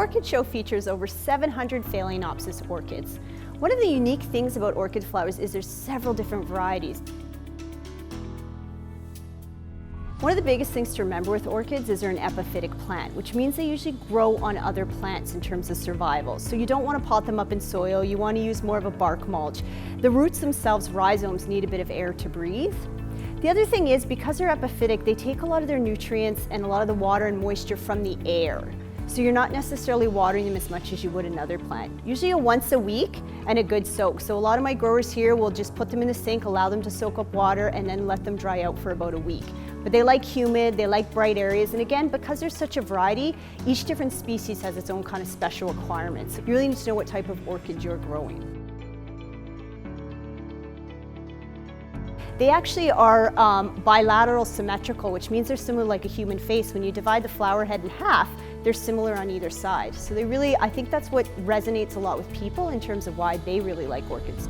orchid show features over 700 Phalaenopsis orchids. One of the unique things about orchid flowers is there's several different varieties. One of the biggest things to remember with orchids is they're an epiphytic plant, which means they usually grow on other plants in terms of survival. So you don't want to pot them up in soil, you want to use more of a bark mulch. The roots themselves, rhizomes, need a bit of air to breathe. The other thing is, because they're epiphytic, they take a lot of their nutrients and a lot of the water and moisture from the air. So you're not necessarily watering them as much as you would another plant. Usually once a week and a good soak. So a lot of my growers here will just put them in the sink, allow them to soak up water, and then let them dry out for about a week. But they like humid, they like bright areas, and again, because there's such a variety, each different species has its own kind of special requirements. You really need to know what type of orchid you're growing. They actually are bilateral symmetrical, which means they're similar like a human face. When you divide the flower head in half, they're similar on either side. So they really, I think that's what resonates a lot with people in terms of why they really like orchids.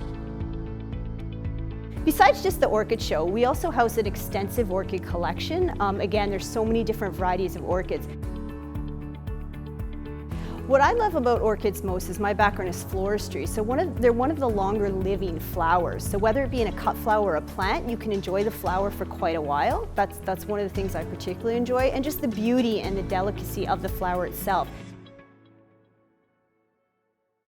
Besides just the orchid show, we also house an extensive orchid collection. Again, there's so many different varieties of orchids. What I love about orchids most is my background is floristry. So they're one of the longer living flowers. So whether it be in a cut flower or a plant, you can enjoy the flower for quite a while. That's one of the things I particularly enjoy, and just the beauty and the delicacy of the flower itself.